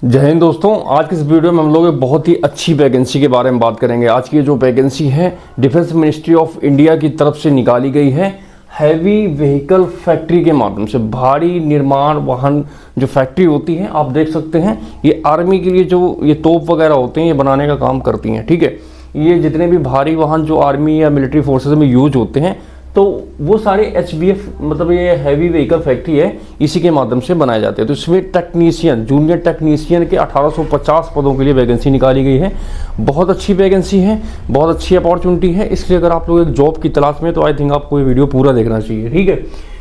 जय हिंद दोस्तों। आज की इस वीडियो में हम लोग एक बहुत ही अच्छी वैकेंसी के बारे में बात करेंगे। आज की जो वैकेंसी है डिफेंस मिनिस्ट्री ऑफ इंडिया की तरफ से निकाली गई है। हैवी व्हीकल फैक्ट्री के माध्यम से भारी निर्माण वाहन जो फैक्ट्री होती है, आप देख सकते हैं ये आर्मी के लिए जो ये तोप वगैरह होते हैं ये बनाने का काम करती हैं। ठीक है, ये जितने भी भारी वाहन जो आर्मी या मिलिट्री फोर्सेज में यूज होते हैं तो वो सारे HVF मतलब ये हैवी व्हीकल फैक्ट्री है, इसी के माध्यम से बनाए जाते हैं। तो इसमें टेक्नीशियन, जूनियर टेक्नीशियन के 1850 पदों के लिए वैकेंसी निकाली गई है। बहुत अच्छी वैकेंसी है, बहुत अच्छी अपॉर्चुनिटी है। इसलिए अगर आप लोग एक जॉब की तलाश में तो आई थिंक आपको ये वीडियो पूरा देखना चाहिए। ठीक है,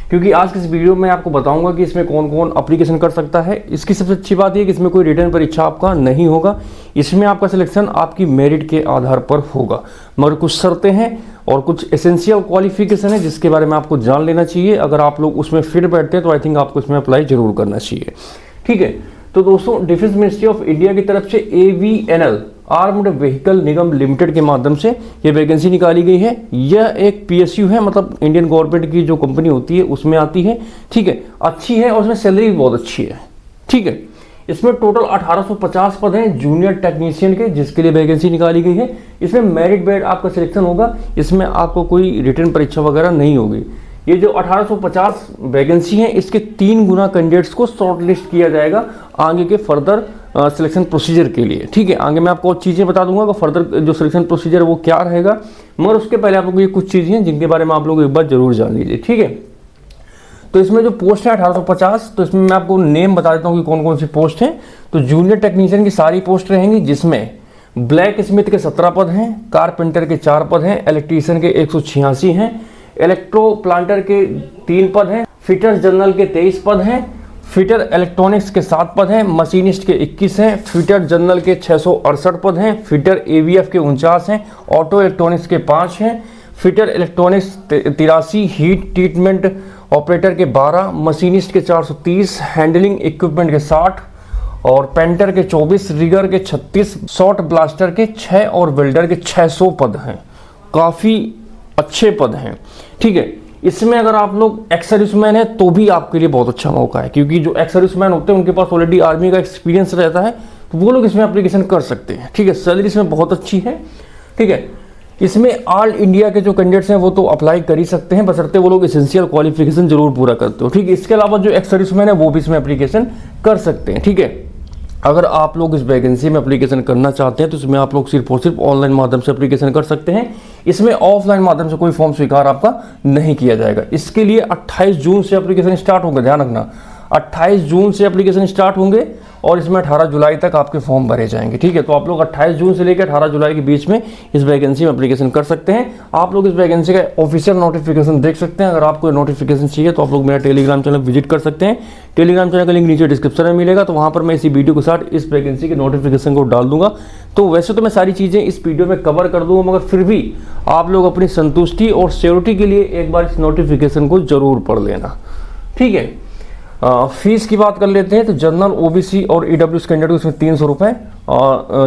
क्योंकि आज की इस वीडियो में आपको बताऊंगा कि इसमें कौन कौन एप्लीकेशन कर सकता है। इसकी सबसे अच्छी बात यह कि इसमें कोई रिटन परीक्षा आपका नहीं होगा। इसमें आपका सिलेक्शन आपकी मेरिट के आधार पर होगा, मगर कुछ शर्तें हैं और कुछ एसेंशियल क्वालिफिकेशन है जिसके बारे में आपको जान लेना चाहिए। अगर आप लोग उसमें फिट बैठते हैं तो आई थिंक आपको इसमें अप्लाई जरूर करना चाहिए। ठीक है, तो दोस्तों डिफेंस मिनिस्ट्री ऑफ इंडिया की तरफ से AVNL आर्म्ड व्हीकल निगम लिमिटेड के माध्यम से ये वैकेंसी निकाली गई है। यह एक PSU है, मतलब इंडियन गवर्नमेंट की जो कंपनी होती है उसमें आती है। ठीक है, अच्छी है और उसमें सैलरी भी बहुत अच्छी है। ठीक है, इसमें टोटल 1850 पद हैं जूनियर टेक्नीशियन के, जिसके लिए वैकेंसी निकाली गई है। इसमें मेरिट बेस्ड आपका सिलेक्शन होगा, इसमें आपको कोई रिटन परीक्षा वगैरह नहीं होगी। ये जो 1850 वैकेंसी है इसके 3 गुना कैंडिडेट्स को शॉर्टलिस्ट किया जाएगा आगे के फर्दर सिलेक्शन प्रोसीजर के लिए। ठीक है, आगे मैं आपको चीज़ें बता दूंगा कि फर्दर जो सिलेक्शन प्रोसीजर वो क्या रहेगा, मगर उसके पहले आप लोग ये कुछ चीज़ें हैं जिनके बारे में आप लोग एक बार जरूर जान लीजिए। ठीक है, तो इसमें जो पोस्ट है 1850, तो इसमें मैं आपको नेम बता देता हूँ कि कौन कौन सी पोस्ट हैं। तो जूनियर टेक्नीशियन की सारी पोस्ट रहेंगी, जिसमें ब्लैक स्मिथ के 17 पद हैं, कारपेंटर के 4 पद हैं, इलेक्ट्रीशियन के 186 हैं, इलेक्ट्रो प्लांटर के 3 पद हैं, फिटर जनरल के 23 पद हैं, फिटर इलेक्ट्रॉनिक्स के 7 पद हैं, मशीनिस्ट के 21 हैं, फिटर जनरल के 668 पद हैं, फिटर AVF के 49 हैं, ऑटो इलेक्ट्रॉनिक्स के 5 हैं, fitter electronics 83, heat treatment operator के 12, मशीनिस्ट के 430, हैंडलिंग इक्विपमेंट के 60 और पेंटर के 24, रिगर के 36, शॉर्ट ब्लास्टर के 6 और वेल्डर के 600 पद हैं। काफ़ी अच्छे पद हैं। ठीक है, इसमें अगर आप लोग एक्स सर्विसमैन है तो भी आपके लिए बहुत अच्छा मौका है, क्योंकि जो एक्स सर्विसमैन होते हैं उनके पास ऑलरेडी आर्मी का एक्सपीरियंस रहता है, तो वो लोग इसमें एप्लीकेशन कर सकते हैं। ठीक है, सैलरी इसमें बहुत अच्छी है। ठीक है, इसमें ऑल इंडिया के जो कैंडिडेट्स हैं वो तो अप्लाई कर ही सकते हैं, बशर्ते वो लोग एसेंशियल क्वालिफिकेशन जरूर पूरा करते हो। ठीक है, इसके अलावा जो एक्स सर्विसमैन है वो भी इसमें एप्लीकेशन कर सकते हैं। ठीक है, अगर आप लोग इस वैकेंसी में एप्लीकेशन करना चाहते हैं तो इसमें आप लोग सिर्फ और सिर्फ ऑनलाइन माध्यम से एप्लीकेशन कर सकते हैं। इसमें ऑफलाइन माध्यम से कोई फॉर्म स्वीकार आपका नहीं किया जाएगा। इसके लिए 28 जून से एप्लीकेशन स्टार्ट होंगे, ध्यान रखना 28 जून से एप्लीकेशन स्टार्ट होंगे और इसमें 18 जुलाई तक आपके फॉर्म भरे जाएंगे। ठीक है, तो आप लोग 28 जून से लेकर 18 जुलाई के बीच में इस वैकेंसी में एप्लीकेशन कर सकते हैं। आप लोग इस वैकेंसी का ऑफिशियल नोटिफिकेशन देख सकते हैं। अगर आपको नोटिफिकेशन चाहिए तो आप लोग मेरा टेलीग्राम चैनल विजिट कर सकते हैं। टेलीग्राम चैनल का लिंक नीचे डिस्क्रिप्शन में मिलेगा, तो वहाँ पर मैं इसी वीडियो के साथ इस वैकेंसी के नोटिफिकेशन को डाल दूंगा। तो वैसे तो मैं सारी चीज़ें इस वीडियो में कवर कर दूंगा, मगर फिर भी आप लोग अपनी संतुष्टि और सिक्योरिटी के लिए एक बार इस नोटिफिकेशन को जरूर पढ़ लेना। ठीक है, फीस की बात कर लेते हैं। तो जनरल, OBC और EWS कैंडिडेट को इसमें 300 रुपये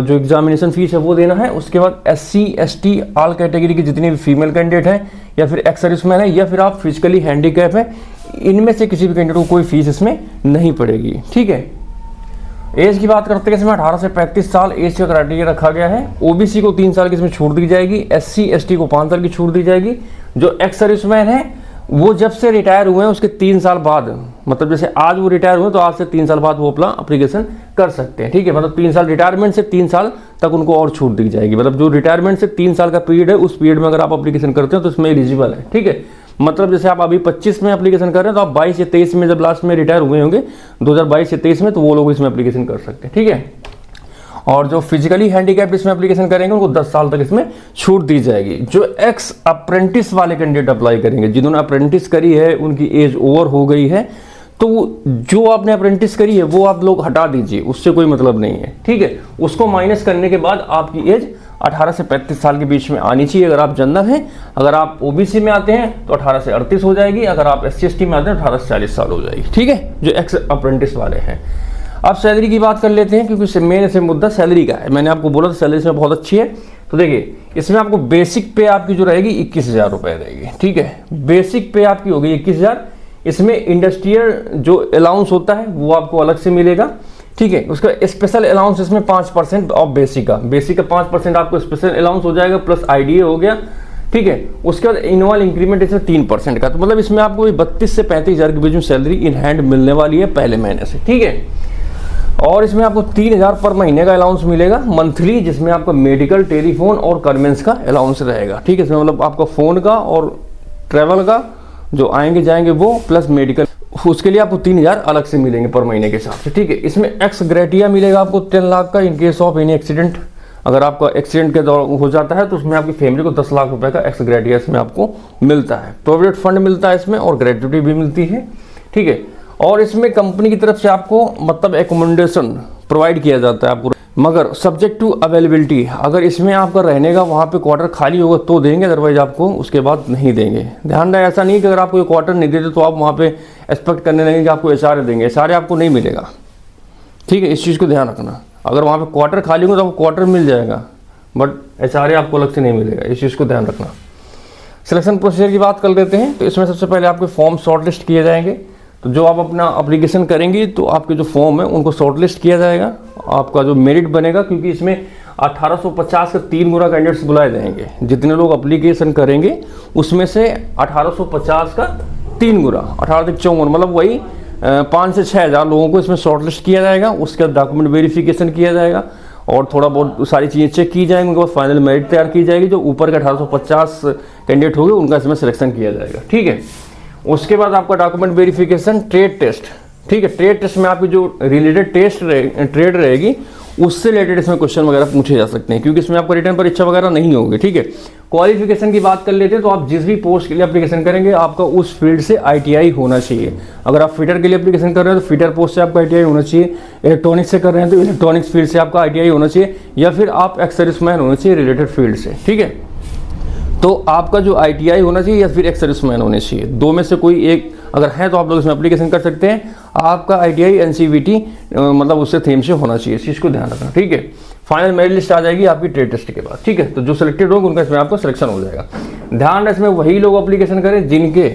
जो एग्जामिनेशन फीस है वो देना है। उसके बाद SC ST ऑल कैटेगरी की जितनी भी फीमेल कैंडिडेट हैं या फिर एक्स सर्विसमैन है या फिर आप फिजिकली हैंडीकैप है, इनमें से किसी भी कैंडिडेट को कोई फीस इसमें नहीं पड़ेगी। ठीक है, एज की बात करते हैं, इसमें 18 से 35 साल एज का क्राइटेरिया रखा गया है। OBC को 3 साल की इसमें छूट दी जाएगी, SC ST को 5 साल की छूट दी जाएगी। जो एक्स सर्विसमैन है वो जब से रिटायर हुए हैं उसके 3 साल बाद, मतलब जैसे आज वो रिटायर हुए तो आज से 3 साल बाद वो अपना एप्लीकेशन कर सकते हैं। ठीक है, मतलब 3 साल रिटायरमेंट से 3 साल तक उनको और छूट दी जाएगी। मतलब जो रिटायरमेंट से 3 साल का पीरियड है उस पीरियड में अगर आप एप्लीकेशन करते हैं तो इसमें एलिजिबल है। ठीक है, मतलब जैसे आप अभी 25 में एप्लीकेशन कर रहे हैं तो आप 22 या 23 में जब लास्ट में रिटायर हुए होंगे 2022 या 23 में, तो वो लोग इसमें एप्लीकेशन कर सकते हैं। ठीक है, और जो फिजिकली हैंडीकैप इसमें एप्लीकेशन करेंगे उनको 10 साल तक इसमें छूट दी जाएगी। जो एक्स अप्रेंटिस वाले कैंडिडेट अप्लाई करेंगे, जिन्होंने अप्रेंटिस करी है, उनकी एज ओवर हो गई है, तो जो आपने अप्रेंटिस करी है वो आप लोग हटा दीजिए, उससे कोई मतलब नहीं है। ठीक है, उसको माइनस करने के बाद आपकी एज 18 से 35 साल के बीच में आनी चाहिए अगर आप जनरल हैं। अगर आप OBC में आते हैं तो 18 से 38 हो जाएगी। अगर आप SC ST में आते हैं तो 18 से 40 साल हो जाएगी। ठीक है, जो एक्स अप्रेंटिस वाले हैं। अब सैलरी की बात कर लेते हैं, क्योंकि मेन से मुद्दा सैलरी का है। मैंने आपको बोला था सैलरी इसमें बहुत अच्छी है। तो देखिए, इसमें आपको बेसिक पे आपकी जो रहेगी 21,000 रुपये रहेगी। ठीक है, बेसिक पे आपकी होगी 21,000। इसमें इंडस्ट्रियल जो अलाउंस होता है वो आपको अलग से मिलेगा। ठीक है। उसका स्पेशल अलाउंस इसमें 5% ऑफ बेसिक का 5% आपको स्पेशल अलाउंस हो जाएगा, प्लस आईडीए हो गया, ठीक है। उसके बाद इनवॉल इंक्रीमेंट इसमें 3% का, तो मतलब इसमें आपको 32 से 35 हज़ार के बीच में सैलरी इन हैंड मिलने वाली है पहले महीने से, ठीक है। और इसमें आपको 3000 पर महीने का अलाउंस मिलेगा मंथली, जिसमें आपका मेडिकल, टेलीफोन और कन्वेंस का अलाउंस रहेगा, ठीक है। इसमें मतलब आपका फ़ोन का और ट्रैवल का जो आएंगे जाएंगे वो, प्लस मेडिकल, उसके लिए आपको 3000 अलग से मिलेंगे पर महीने के हिसाब से, ठीक है। इसमें एक्स ग्रेटिया मिलेगा आपको 10 लाख का in case of any accident. अगर आपका एक्सीडेंट के दौरान हो जाता है तो उसमें आपकी फैमिली को 10 लाख रुपए का एक्स ग्रेटिया इसमें आपको मिलता है। प्रोविडेंट फंड मिलता है इसमें और ग्रेट्युटी भी मिलती है, ठीक है। और इसमें कंपनी की तरफ से आपको मतलब एकोमोडेशन प्रोवाइड किया जाता है आपको, मगर सब्जेक्ट टू अवेलेबिलिटी। अगर इसमें आपका रहने का वहाँ पे क्वार्टर खाली होगा तो देंगे, अदरवाइज आपको उसके बाद नहीं देंगे। ध्यान रहे, ऐसा नहीं कि अगर आपको ये क्वार्टर नहीं देते तो आप वहाँ पे एक्सपेक्ट करने लगेंगे कि आपको एचआरए देंगे, एचआरए आपको नहीं मिलेगा, ठीक है। इस चीज़ को ध्यान रखना, अगर वहाँ पे क्वार्टर खाली होगा तो आपको क्वार्टर मिल जाएगा, बट एचआरए आपको अलग से नहीं मिलेगा, इस चीज़ को ध्यान रखना। सिलेक्शन प्रोसीजर की बात कर लेते हैं, तो इसमें सबसे पहले आपके फॉर्म शॉर्टलिस्ट किए जाएंगे। तो जो आप अपना एप्लीकेशन करेंगे तो आपके जो फॉर्म है उनको शॉर्टलिस्ट किया जाएगा, आपका जो मेरिट बनेगा, क्योंकि इसमें 1850 के 3 गुना कैंडिडेट्स बुलाए जाएंगे। जितने लोग एप्लीकेशन करेंगे उसमें से 1850 का 3 गुना, 18 से 54, मतलब वही 5 से 6 हज़ार लोगों को इसमें शॉर्टलिस्ट किया जाएगा। उसके बाद डॉक्यूमेंट वेरिफिकेशन किया जाएगा और थोड़ा बहुत सारी चीज़ें चेक की जाएंगी, उनके बाद फाइनल मेरिट तैयार की जाएगी। जो ऊपर के 1850 कैंडिडेट होंगे उनका इसमें सिलेक्शन किया जाएगा, ठीक है। उसके बाद आपका डॉक्यूमेंट वेरिफिकेशन, ट्रेड टेस्ट, ठीक है। ट्रेड टेस्ट में आपकी जो रिलेटेड ट्रेड रहेगी उससे रिलेटेड इसमें क्वेश्चन वगैरह पूछे जा सकते हैं, क्योंकि इसमें आपका रिटर्न परीक्षा वगैरह नहीं होगी, ठीक है। क्वालिफिकेशन की बात कर लेते हैं तो आप जिस भी पोस्ट के लिए एप्लीकेशन करेंगे आपका उस फील्ड से आईटीआई होना चाहिए। अगर आप फिटर के लिए एप्लीकेशन कर रहे हैं तो फिटर पोस्ट से आपका आईटीआई होना चाहिए, इलेक्ट्रॉनिक्स से कर रहे हैं तो इलेक्ट्रॉनिक्स फील्ड से आपका आईटीआई होना चाहिए, या फिर आप एक्स सर्विसमैन होना चाहिए रिलेटेड फील्ड से, ठीक है। तो आपका जो आईटीआई होना चाहिए या फिर एक्स सर्विसमैन होने चाहिए, दो में से कोई एक अगर है तो आप लोग इसमें एप्लीकेशन कर सकते हैं। आपका आईटीआई एनसीवीटी मतलब उससे थीम से होना चाहिए, इस चीज़ को ध्यान रखना, ठीक है। फाइनल मेरिट लिस्ट आ जाएगी आपकी ट्रेड टेस्ट के बाद, ठीक है। तो जो सिलेक्टेड होगा उनका इसमें आपका सिलेक्शन हो जाएगा। ध्यान रहे, इसमें वही लोग एप्लीकेशन करें जिनके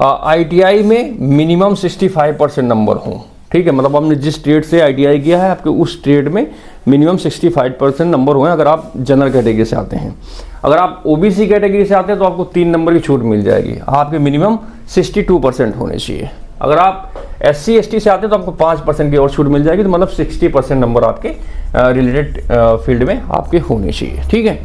आईटीआई में मिनिमम 65% नंबर हों, ठीक है। मतलब आपने जिस ट्रेड से आईटीआई किया है आपके उस ट्रेड में मिनिमम 65% नंबर हुए अगर आप जनरल कैटेगरी से आते हैं। अगर आप ओबीसी कैटेगरी से आते हैं तो आपको 3 नंबर की छूट मिल जाएगी, आपके मिनिमम 62% होने चाहिए। अगर आप SC ST से आते हैं तो आपको 5% की और छूट मिल जाएगी, तो मतलब 60% नंबर आपके रिलेटेड फील्ड में आपके होने चाहिए, ठीक है।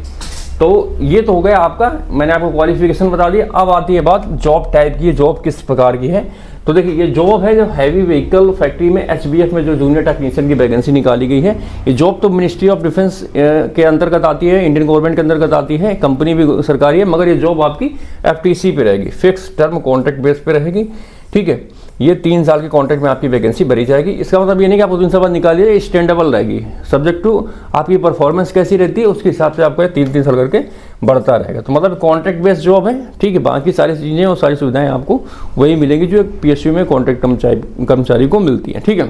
तो ये तो हो गया आपका, मैंने आपको क्वालिफिकेशन बता दिया। अब आती है बात जॉब टाइप की, जॉब किस प्रकार की है। तो देखिए ये जॉब है जो हैवी व्हीकल फैक्ट्री में HBF में जो जूनियर टेक्नीशियन की वैकेंसी निकाली गई है। ये जॉब तो मिनिस्ट्री ऑफ डिफेंस के अंतर्गत आती है, इंडियन गवर्नमेंट के अंतर्गत आती है, कंपनी भी सरकारी है, मगर ये जॉब आपकी FTC पे रहेगी, फिक्स टर्म कॉन्ट्रैक्ट बेस पे रहेगी, ठीक है। ये 3 साल के कॉन्ट्रैक्ट में आपकी वैकेंसी भरी जाएगी। इसका मतलब ये नहीं कि आप 3 साल बाद निकालिए, स्टैंडेबल रहेगी, सब्जेक्ट टू आपकी परफॉर्मेंस कैसी रहती है उसके हिसाब से आपका 3-3 साल करके बढ़ता रहेगा। तो मतलब कॉन्ट्रैक्ट बेस्ड जॉब है, ठीक है। बाकी सारी चीज़ें और सारी सुविधाएं आपको वही मिलेंगी जो एक PSU में कॉन्ट्रैक्ट कर्मचारी को मिलती हैं, ठीक है।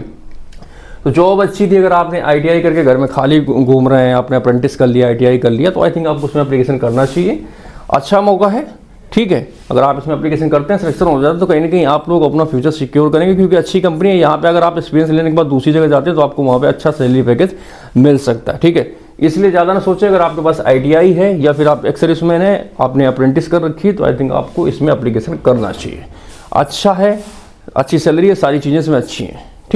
तो जॉब अच्छी थी, अगर आपने ITI करके घर में खाली घूम रहे हैं, आपने अप्रेंटिस कर लिया, ITI कर लिया, तो आई थिंक आपको उसमें एप्लीकेशन करना चाहिए, अच्छा मौका है, ठीक है। अगर आप इसमें एप्लीकेशन करते हैं, सिलेक्शन हो जाता है, तो कहीं ना कहीं आप लोग अपना फ्यूचर सिक्योर करेंगे, क्योंकि अच्छी कंपनी है। यहाँ पे अगर आप एक्सपीरियंस लेने के बाद दूसरी जगह जाते हैं तो आपको वहाँ पे अच्छा सैलरी पैकेज मिल सकता है, ठीक है। इसलिए ज़्यादा ना सोचें, अगर आपके पास ITI है या फिर आप एक्स सर्विसमैन है, आपने अप्रेंटिस कर रखी है, तो आई थिंक आपको इसमें एप्लीकेशन करना चाहिए। अच्छा है, अच्छी सैलरी है, सारी चीज़ें इसमें अच्छी हैं।